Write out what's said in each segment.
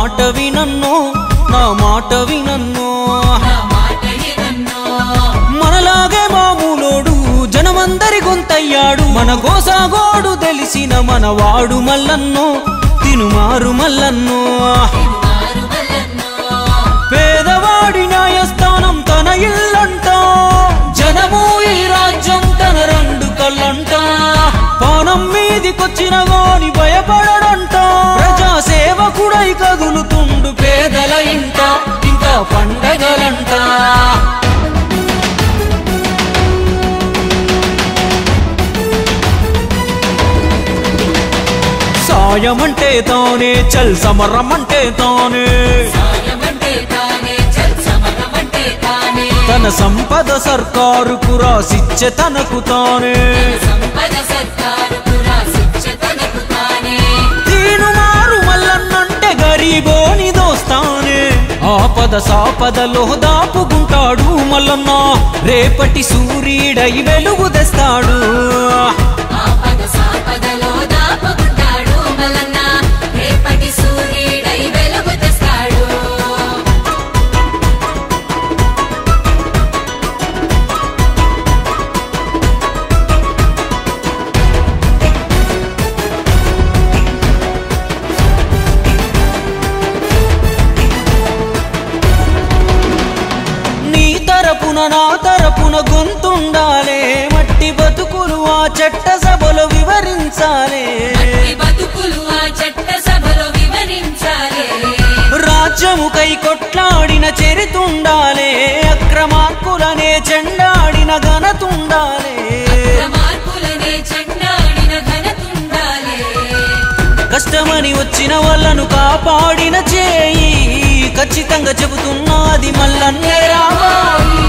మాట వినన్నో నా మాట వినన్నో మనలాగే మామూలోడు జనమందరి గొంతయ్యాడు మన గోసాగోడు తెలిసిన మనవాడు మల్లన్నో తినుమారు మల్లన్నో పేదవాడి న్యాయస్థానం తన ఇల్లంట జనము ఈ రాజ్యం తన రెండు కళ్ళంట పానం మీదికొచ్చిన గాని భయపడడంట ప్రజా సేవకుడై కదులుతుండు పేదల ఇంట ఇంకా పండగలంట సాయమంటే తానే చల్ సమరమంటే తానే తన సంపద సర్కారుకు రాసిచ్చే తనకు తానే తీనుమారు మల్లన్నంటే గరీబోని దోస్తానే ఆపద సాపదలో దాపుకుంటాడు మల్లన్న రేపటి సూర్యుడై వెలుగు తెస్తాడు నా తరపున గొంతుండాలే మట్టి బతుకులు ఆ చట్ట సభలో వివరించాలే రాజ్యముకై కొట్లాడిన చరితుండాలే అక్రమార్కులనే చెండాడిన ఘనతుండాలే కష్టమని వచ్చిన వాళ్ళను కాపాడిన చేయి ఖచ్చితంగా చెబుతున్నది మల్లన్నే రావాలి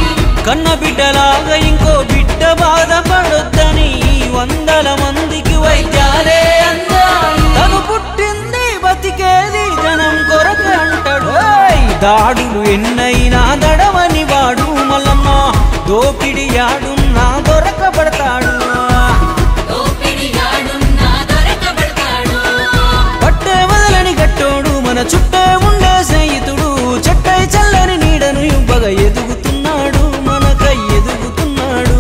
కన్న బిడ్డలాగా ఇంకో బిడ్డ బాధపడొద్దని వందల మందికి వైద్యాలే అందాలి తను పుట్టింది బతికేది జనం కొరకు అంటాడు దాడులు ఎన్నైనా దడవని వాడు మల్లమ్మ దోపిడి యాడున్నా దొరకబడతాడు పట్టే వదలని గట్టోడు మన చుట్టే ఉండే స్నేహితుడు చెట్టై చల్లని నీడను ఇవ్వగా ఎదుగుతున్నాడు మనకై ఎదుగుతున్నాడు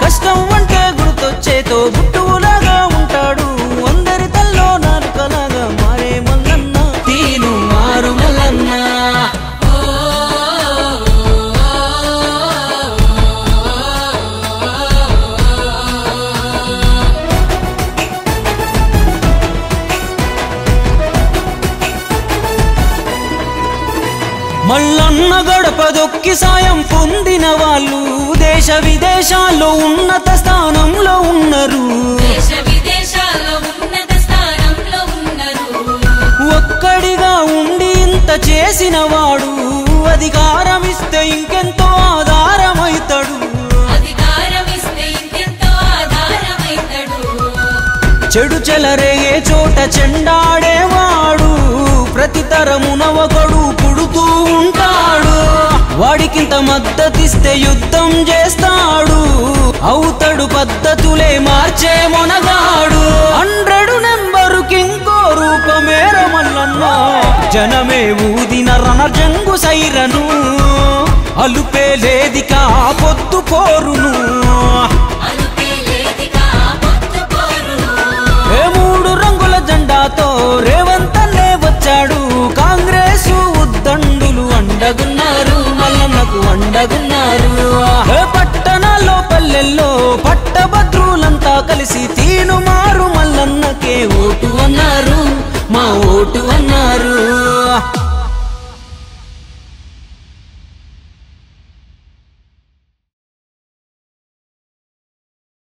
కష్టం అంటే గుర్తొచ్చేతో బుట్టులాగా ఉంటాడు అందరి తల్లో నాలుకలాగా మారే మల్లన్న తీను మారు మల్లన్న మల్లన్న గడప దొక్కి సాయం పొందిన వాళ్ళు దేశ విదేశాల్లో ఉన్నత స్థానంలో ఉన్నారు ఒక్కడిగా ఉండి ఇంత చేసిన వాడు అధికారం ఇస్తే ఇంకెంతో ఆధారమైతాడు చెడు చెలరేగే చోట చెండాడేవాడు ప్రతి తరమున ఒకడు పుడుతూ ఉంటాడు వాడికింత మద్దతిస్తే యుద్ధం చేస్తాడు అవుతాడు పద్ధతులే మార్చే మొనగాడు 100 నెంబరుకి ఇంకో రూపమేర మల్లన్న జనమే ఊదిన రణజంగు సైరను అలుపే లేదిక పొద్దు పోరును మూడు రంగుల జెండాతో రేవంతన్నే వచ్చాడు కాంగ్రెసు ఉద్దండులు అండగున్నారు మల్లన్నకు అండగున్నారు పట్టణాల్లో పల్లెల్లో పట్టభద్రులంతా కలిసి తీనుమా